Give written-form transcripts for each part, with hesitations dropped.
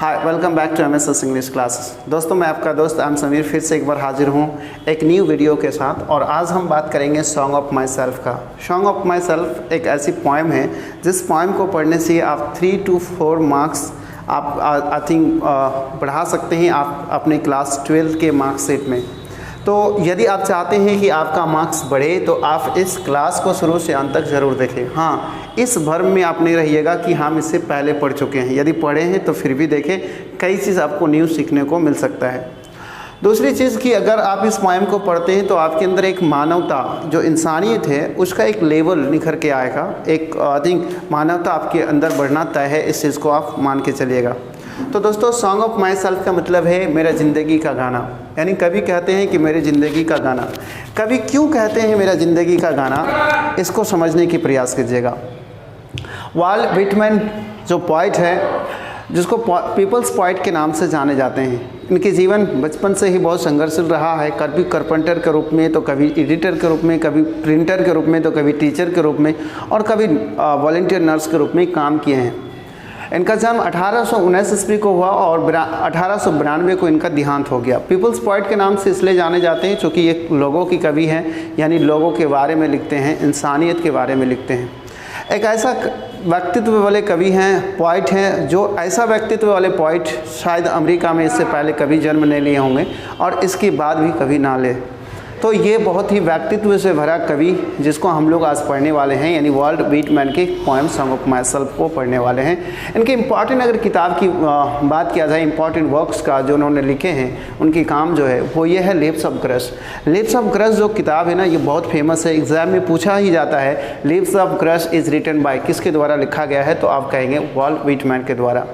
Hi, welcome back to MSS English classes. दोस्तों, मैं आपका दोस्त आम समीर फिर से एक बार हाजिर हूँ एक न्यू वीडियो के साथ। और आज हम बात करेंगे सॉन्ग ऑफ माई सेल्फ का। सॉन्ग ऑफ माई सेल्फ एक ऐसी पोएम है जिस पोएम को पढ़ने से आप 3 to 4 मार्क्स आप आई थिंक बढ़ा सकते हैं आप अपने क्लास 12 के मार्कशीट में। तो यदि आप चाहते हैं कि आपका मार्क्स बढ़े तो आप इस क्लास को शुरू से अंत तक ज़रूर देखें। हाँ, इस भ्रम में आप नहीं रहिएगा कि हम इससे पहले पढ़ चुके हैं। यदि पढ़े हैं तो फिर भी देखें, कई चीज़ आपको न्यू सीखने को मिल सकता है। दूसरी चीज़ कि अगर आप इस पोएम को पढ़ते हैं तो आपके अंदर एक मानवता, जो इंसानियत है, उसका एक लेवल निखर के आएगा। एक आई थिंक मानवता आपके अंदर बढ़ना तय है, इस चीज़ को आप मान के चलिएगा। तो दोस्तों, सॉन्ग ऑफ माई सेल्फ का मतलब है मेरा ज़िंदगी का गाना। यानी कभी कहते हैं कि मेरी ज़िंदगी का गाना, कभी क्यों कहते हैं मेरा ज़िंदगी का गाना, इसको समझने की प्रयास कीजिएगा। वाल्ट व्हिटमैन जो पोइट है, जिसको पीपल्स पोइट के नाम से जाने जाते हैं, इनके जीवन बचपन से ही बहुत संघर्षशील रहा है। कभी कारपेंटर के रूप में, तो कभी एडिटर के रूप में, कभी प्रिंटर के रूप में, तो कभी टीचर के रूप में, और कभी वॉलंटियर नर्स के रूप में काम किए हैं। इनका जन्म 1819 ईस्वी को हुआ और 1892 को इनका देहांत हो गया। पीपल्स पोइट के नाम से इसलिए जाने जाते हैं क्योंकि ये लोगों की कवि हैं, यानी लोगों के बारे में लिखते हैं, इंसानियत के बारे में लिखते हैं। एक ऐसा व्यक्तित्व वाले कवि हैं, पोइट हैं, जो ऐसा व्यक्तित्व वाले पोइट शायद अमेरिका में इससे पहले कभी जन्म नहीं लिए होंगे और इसके बाद भी कभी ना ले। तो ये बहुत ही व्यक्तित्व से भरा कवि जिसको हम लोग आज पढ़ने वाले हैं, यानी वाल्ट व्हिटमैन की poem song of my self को पढ़ने वाले हैं। इनके इम्पॉर्टेंट अगर किताब की बात किया जाए, इम्पॉर्टेंट वर्क्स का जो उन्होंने लिखे हैं, उनकी काम जो है वो ये है Leaves of Grusch. Lips of Grusch जो किताब है ना, ये बहुत फेमस है। एग्जाम में पूछा ही जाता है Leaves of Grass is written by, किसके द्वारा लिखा गया है, तो आप कहेंगे वाल्ट व्हिटमैन के द्वारा।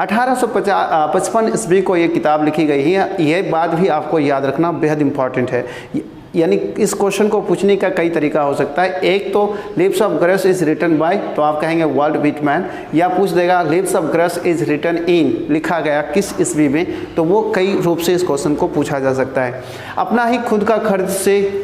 1855 ईस्वी को ये किताब लिखी गई है। ये बात भी आपको याद रखना बेहद इंपॉर्टेंट है। यानी इस क्वेश्चन को पूछने का कई तरीका हो सकता है। एक तो Leaves of Grass is written by, तो आप कहेंगे वाल्ट व्हिटमैन, या पूछ देगा Leaves of Grass is written in, लिखा गया किस ईस्वी में, तो वो कई रूप से इस क्वेश्चन को पूछा जा सकता है। अपना ही खुद का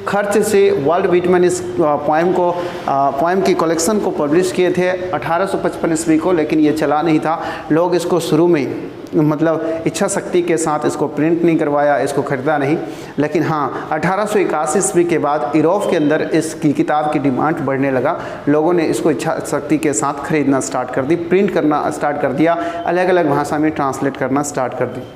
खर्च से वाल्ट व्हिटमैन इस पोएम की कलेक्शन को पब्लिश किए थे 1855 ईस्वी को, लेकिन ये चला नहीं था। लोग इसको शुरू में मतलब इच्छा शक्ति के साथ इसको प्रिंट नहीं करवाया, इसको खरीदा नहीं। लेकिन हाँ, 1881 ईस्वी के बाद यूरोप के अंदर इसकी किताब की डिमांड बढ़ने लगा। लोगों ने इसको इच्छा शक्ति के साथ खरीदना स्टार्ट कर दी, प्रिंट करना स्टार्ट कर दिया, अलग अलग भाषा में ट्रांसलेट करना स्टार्ट कर दी।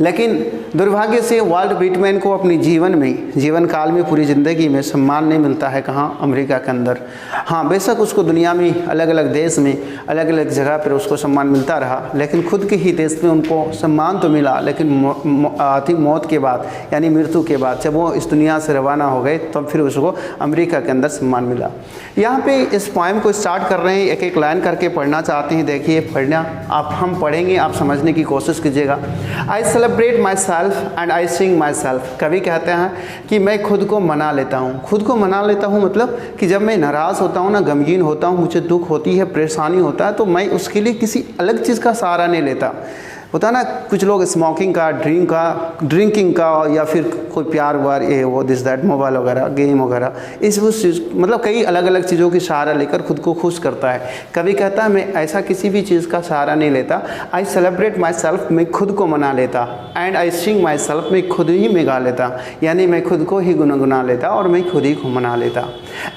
लेकिन दुर्भाग्य से वाल्ट व्हिटमैन को अपनी जीवन काल में, पूरी ज़िंदगी में सम्मान नहीं मिलता है। कहाँ? अमेरिका के अंदर। हाँ, बेशक उसको दुनिया में अलग अलग देश में अलग अलग जगह पर उसको सम्मान मिलता रहा, लेकिन खुद के ही देश में उनको सम्मान तो मिला, लेकिन मौत के बाद, यानी मृत्यु के बाद, जब वो इस दुनिया से रवाना हो गए, तब फिर उसको अमेरिका के अंदर सम्मान मिला। यहाँ पे इस पोएम को स्टार्ट कर रहे हैं, एक एक लाइन करके पढ़ना चाहते हैं। देखिए, पढ़ना हम पढ़ेंगे, आप समझने की कोशिश कीजिएगा। I celebrate my self and I sing my self. कवि कहते हैं कि मैं खुद को मना लेता हूँ। खुद को मना लेता हूँ मतलब कि जब मैं नाराज़ होता हूँ ना, गमगीन होता हूँ, मुझे दुख होती है, परेशानी होता है, तो मैं उसके लिए किसी अलग चीज़ का सहारा नहीं लेता। होता ना, कुछ लोग स्मोकिंग का, ड्रिंकिंग का, या फिर कोई प्यार वार, ये वो दिस दैट, मोबाइल वगैरह, गेम वगैरह, इस चीज़ मतलब कई अलग अलग चीज़ों की सहारा लेकर खुद को खुश करता है। कभी कहता है मैं ऐसा किसी भी चीज़ का सहारा नहीं लेता। आई सेलिब्रेट माई सेल्फ, मैं खुद को मना लेता। And I sing my self, मैं खुद ही में गा लेता, यानी मैं खुद को ही गुनगुना लेता और मैं खुद ही को मना लेता।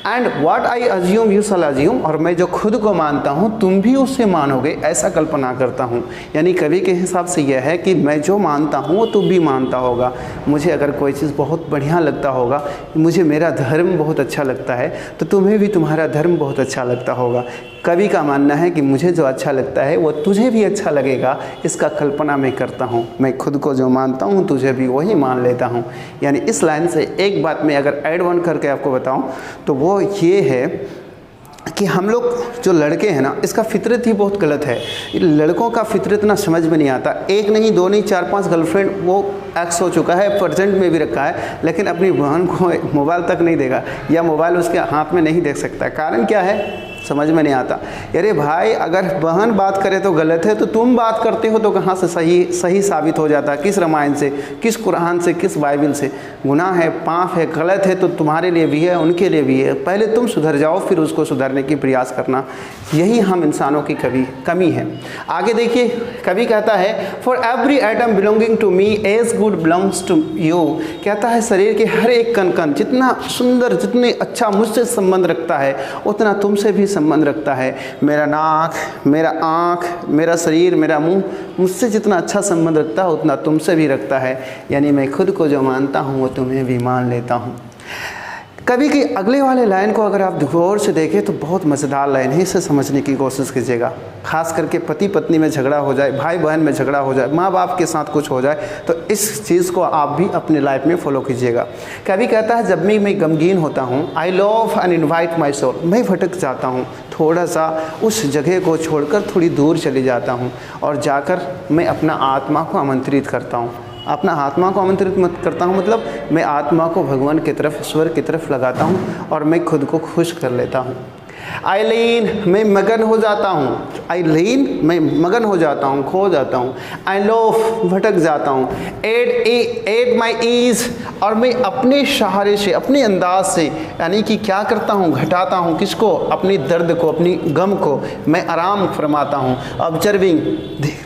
And what I assume you shall assume, और मैं जो खुद को मानता हूँ तुम भी उससे मानोगे, ऐसा कल्पना करता हूँ। यानी कवि के हिसाब से यह है कि मैं जो मानता हूँ वो तुम भी मानता होगा। मुझे अगर कोई चीज़ बहुत बढ़िया लगता होगा, मुझे मेरा धर्म बहुत अच्छा लगता है, तो तुम्हें भी तुम्हारा धर्म बहुत अच्छा लगता होगा। कवि का मानना है कि मुझे जो अच्छा लगता है वो तुझे भी अच्छा लगेगा, इसका कल्पना मैं करता हूँ। मैं खुद को जो मानता हूँ तुझे भी वही मान लेता हूँ। यानी इस लाइन से एक बात मैं अगर ऐड वन करके आपको बताऊँ तो वो ये है कि हम लोग जो लड़के हैं ना, इसका फितरत ही बहुत गलत है। लड़कों का फितरत ना समझ में नहीं आता। एक नहीं, दो नहीं, 4-5 गर्लफ्रेंड वो एक्स हो चुका है, प्रेजेंट में भी रखा है, लेकिन अपनी बहन को मोबाइल तक नहीं देगा, या मोबाइल उसके हाथ में नहीं देख सकता। कारण क्या है? समझ में नहीं आता। अरे भाई, अगर बहन बात करे तो गलत है, तो तुम बात करते हो तो कहाँ से सही साबित हो जाता? किस रामायण से, किस कुरान से, किस बाइबल से? गुनाह है, पाप है, गलत है तो तुम्हारे लिए भी है, उनके लिए भी है। पहले तुम सुधर जाओ, फिर उसको सुधरने की प्रयास करना। यही हम इंसानों की कमी है। आगे देखिए, कवि कहता है for every atom belonging to me as good belongs to you. कहता है शरीर के हर एक कण कण जितना सुंदर, जितने अच्छा मुझसे संबंध रखता है, उतना तुमसे भी संबंध रखता है। मेरा नाक, मेरा आँख, मेरा शरीर, मेरा मुंह मुझसे जितना अच्छा संबंध रखता है, उतना तुमसे भी रखता है। यानी मैं खुद को जो मानता हूँ वो तुम्हें भी मान लेता हूँ। कवि की अगले वाले लाइन को अगर आप गौर से देखें तो बहुत मज़ेदार लाइन है, इसे समझने की कोशिश कीजिएगा। खास करके पति पत्नी में झगड़ा हो जाए, भाई बहन में झगड़ा हो जाए, माँ बाप के साथ कुछ हो जाए, तो इस चीज़ को आप भी अपने लाइफ में फॉलो कीजिएगा। कवि कहता है जब मैं गमगीन होता हूँ, I love and invite my soul, मैं भटक जाता हूँ, थोड़ा सा उस जगह को छोड़कर थोड़ी दूर चले जाता हूँ और जाकर मैं अपना आत्मा को आमंत्रित करता हूँ। अपना आत्मा को आमंत्रित मत करता हूँ मतलब मैं आत्मा को भगवान की तरफ, ईश्वर की तरफ लगाता हूँ और मैं खुद को खुश कर लेता हूँ। आई लीन, मैं मगन हो जाता हूँ। आई लीन, मैं मगन हो जाता हूँ, खो जाता हूँ। आई लोफ, भटक जाता हूँ। एड माई ईज, और मैं अपने सहारे से, अपने अंदाज से, यानी कि क्या करता हूँ, घटाता हूँ किसको? अपनी दर्द को, अपनी गम को मैं आराम फरमाता हूँ। ऑब्जर्विंग,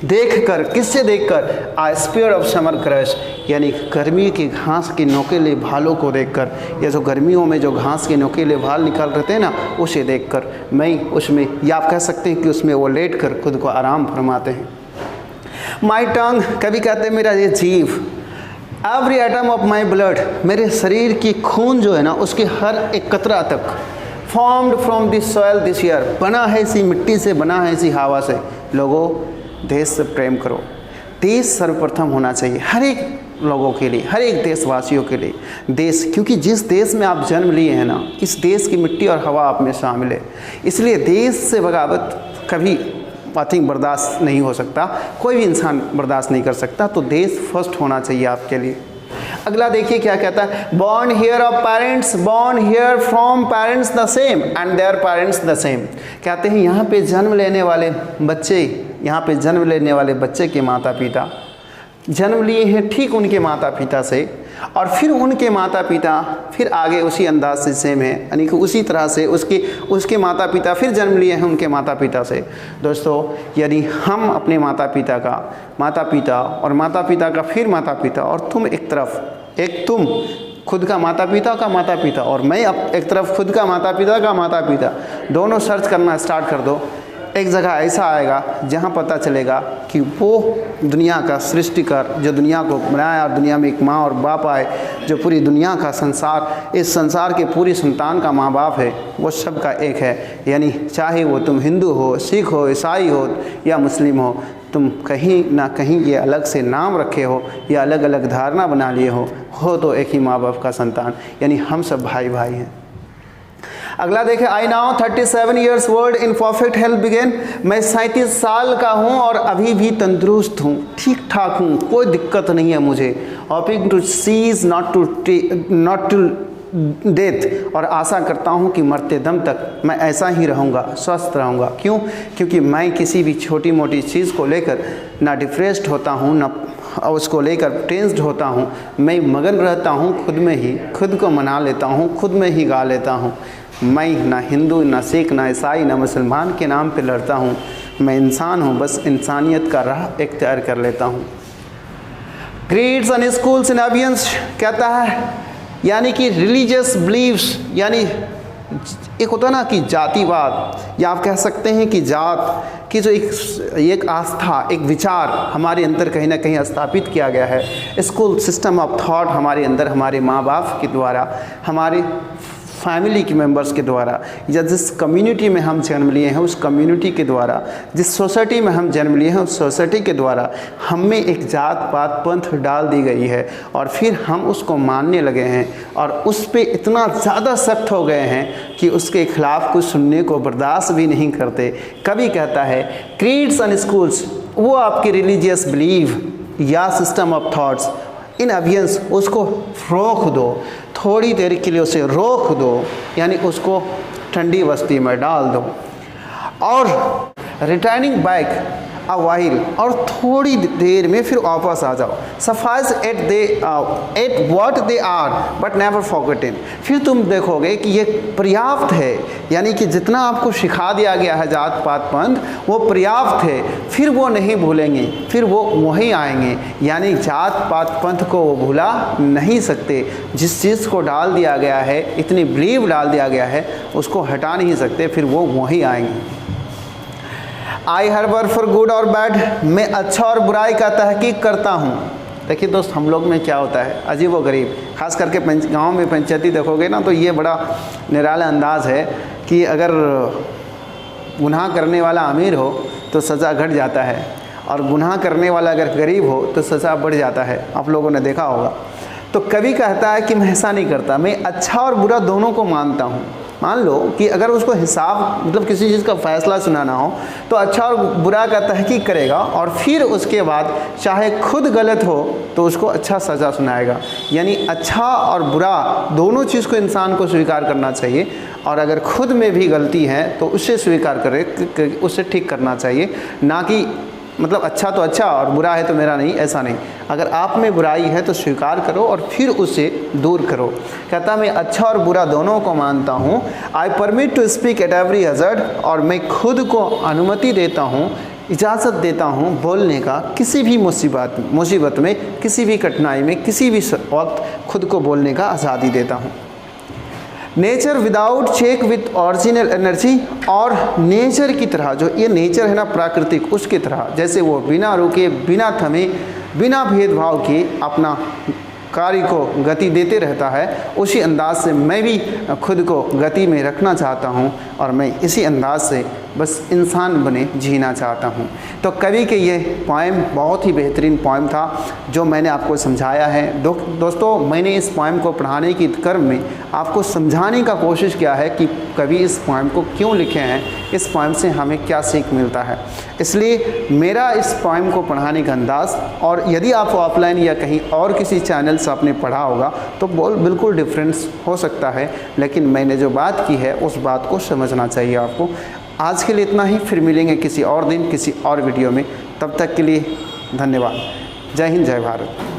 देख कर, किससे देख कर? आई स्पेयर ऑफ समर क्रश, यानी गर्मी की घास के नोकीले भालों को देखकर, या जो गर्मियों में जो घास के नोकीले भाल निकाल रहते हैं ना, उसे देखकर मैं उसमें, या आप कह सकते हैं कि उसमें वो लेट कर खुद को आराम फरमाते हैं। माई टंग, कभी कहते हैं मेरा ये जीव, every atom of my blood, मेरे शरीर की खून जो है ना, उसके हर एक कतरा तक, formed from this soil this year, बना है इसी मिट्टी से, बना है इसी हवा से। लोगों, देश से प्रेम करो। देश सर्वप्रथम होना चाहिए हर एक लोगों के लिए, हर एक देशवासियों के लिए। देश, क्योंकि जिस देश में आप जन्म लिए हैं ना, इस देश की मिट्टी और हवा आप में शामिल है। इसलिए देश से बगावत कभी आई थिंक बर्दाश्त नहीं हो सकता, कोई भी इंसान बर्दाश्त नहीं कर सकता। तो देश फर्स्ट होना चाहिए आपके लिए। अगला देखिए क्या कहता है, born here of parents, born here from parents the same and their parents the same. कहते हैं यहाँ पे जन्म लेने वाले बच्चे, यहाँ पे जन्म लेने वाले बच्चे के माता पिता जन्म लिए हैं ठीक उनके माता पिता से, और फिर उनके माता पिता फिर आगे उसी अंदाज से सेम है, यानी कि उसी तरह से उसके माता पिता फिर जन्म लिए हैं उनके माता पिता से। दोस्तों, यदि हम अपने माता पिता और माता पिता का फिर माता पिता, और तुम एक तरफ, एक तुम खुद का माता पिता और मैं एक तरफ खुद का माता पिता, दोनों सर्च करना स्टार्ट कर दो, एक जगह ऐसा आएगा जहाँ पता चलेगा कि वो दुनिया का सृष्टिकर जो दुनिया को बनाया और दुनिया में एक माँ और बाप आए, जो पूरी दुनिया का संसार, इस संसार के पूरी संतान का माँ बाप है, वो सब का एक है। यानी चाहे वो तुम हिंदू हो, सिख हो, ईसाई हो या मुस्लिम हो, तुम कहीं ना कहीं ये अलग से नाम रखे हो या अलग अलग धारणा बना लिए हो तो एक ही माँ बाप का संतान, यानी हम सब भाई भाई हैं। अगला देखें, I now 37 years old in perfect health begin, मैं 37 साल का हूँ और अभी भी तंदुरुस्त हूँ, ठीक ठाक हूँ, कोई दिक्कत नहीं है मुझे। Hoping to cease not to death, और आशा करता हूँ कि मरते दम तक मैं ऐसा ही रहूँगा, स्वस्थ रहूँगा। क्यों? क्योंकि मैं किसी भी छोटी मोटी चीज़ को लेकर ना डिप्रेस्ड होता हूँ, ना उसको लेकर टेंस्ड होता हूँ। मैं मगन रहता हूँ खुद में ही, खुद को मना लेता हूँ, खुद में ही गा लेता हूँ। मैं ना हिंदू, ना सिख, ना ईसाई, ना मुसलमान के नाम पे लड़ता हूँ। मैं इंसान हूँ, बस इंसानियत का राह इख्तियार कर लेता हूँ। ग्रेड्स एंड स्कूल्स इन अबियंस, कहता है यानी कि रिलीजियस बिलीव्स, यानी एक होता है ना कि जातिवाद, या आप कह सकते हैं कि जात की जो एक आस्था, एक विचार हमारे अंदर कहीं ना कहीं स्थापित किया गया है। स्कूल सिस्टम ऑफ थॉट हमारे अंदर, हमारे माँ बाप के द्वारा, हमारे फैमिली के मेंबर्स के द्वारा, या जिस कम्युनिटी में हम जन्म लिए हैं उस कम्युनिटी के द्वारा, जिस सोसाइटी में हम जन्म लिए हैं उस सोसाइटी के द्वारा हम में एक जात पात पंथ डाल दी गई है, और फिर हम उसको मानने लगे हैं और उस पर इतना ज़्यादा सख्त हो गए हैं कि उसके खिलाफ कुछ सुनने को बर्दाश्त भी नहीं करते। कभी कहता है क्रीड्स एंड स्कूल्स, वो आपके रिलीजियस बिलीव या सिस्टम ऑफ थॉट्स इन अबियंस, उसको रोक दो, थोड़ी देर के लिए उसे रोक दो, यानी उसको ठंडी बस्ती में डाल दो। और रिटर्निंग बैक अ वाइल, और थोड़ी देर में फिर वापस आ जाओ। Sufficed at what they are but never forgotten, फिर तुम देखोगे कि ये पर्याप्त है, यानी कि जितना आपको सिखा दिया गया है जात पात पंथ वो पर्याप्त है, फिर वो नहीं भूलेंगे, फिर वो वहीं आएंगे। यानी जात पात पंथ को वो भुला नहीं सकते। जिस चीज़ को डाल दिया गया है, इतनी बिलीव डाल दिया गया है, उसको हटा नहीं सकते, फिर वो वहीं आएंगे। आई हर्बर फॉर गुड और बैड, मैं अच्छा और बुराई का तहकीक करता हूँ। देखिए दोस्त, हम लोग में क्या होता है, अजीब व गरीब, खास करके गांव में पंचायती देखोगे ना, तो ये बड़ा निराला अंदाज है कि अगर गुनाह करने वाला अमीर हो तो सज़ा घट जाता है, और गुनाह करने वाला अगर गरीब हो तो सज़ा बढ़ जाता है। आप लोगों ने देखा होगा। तो कवि कहता है कि मैं ऐसा नहीं करता, मैं अच्छा और बुरा दोनों को मानता हूँ। मान लो कि अगर उसको हिसाब मतलब किसी चीज़ का फैसला सुनाना हो तो अच्छा और बुरा का तहकीक करेगा, और फिर उसके बाद चाहे खुद गलत हो तो उसको अच्छा सज़ा सुनाएगा। यानी अच्छा और बुरा दोनों चीज़ को इंसान को स्वीकार करना चाहिए, और अगर खुद में भी गलती है तो उससे स्वीकार करे, उससे ठीक करना चाहिए। ना कि मतलब अच्छा तो अच्छा और बुरा है तो मेरा नहीं, ऐसा नहीं। अगर आप में बुराई है तो स्वीकार करो और फिर उसे दूर करो। कहता मैं अच्छा और बुरा दोनों को मानता हूँ। I permit to speak at every hazard, और मैं खुद को अनुमति देता हूँ, इजाज़त देता हूँ बोलने का किसी भी मुसीबत में, किसी भी कठिनाई में, किसी भी वक्त खुद को बोलने का आज़ादी देता हूँ। Nature without check with original energy, और नेचर की तरह, जो ये नेचर है ना प्राकृतिक, उसकी तरह जैसे वो बिना रुके, बिना थमे, बिना भेदभाव के अपना कार्य को गति देते रहता है, उसी अंदाज से मैं भी खुद को गति में रखना चाहता हूँ, और मैं इसी अंदाज से बस इंसान बने जीना चाहता हूँ। तो कवि के ये पोएम बहुत ही बेहतरीन पोएम था जो मैंने आपको समझाया है। दोस्तों, मैंने इस पोएम को पढ़ाने की क्रम में आपको समझाने का कोशिश किया है कि कवि इस पोएम को क्यों लिखे हैं, इस पोएम से हमें क्या सीख मिलता है। इसलिए मेरा इस पोएम को पढ़ाने का अंदाज़, और यदि आप ऑफलाइन या कहीं और किसी चैनल से आपने पढ़ा होगा तो बिल्कुल डिफरेंस हो सकता है, लेकिन मैंने जो बात की है उस बात को समझना चाहिए आपको। आज के लिए इतना ही, फिर मिलेंगे किसी और दिन किसी और वीडियो में। तब तक के लिए धन्यवाद। जय हिंद, जय भारत।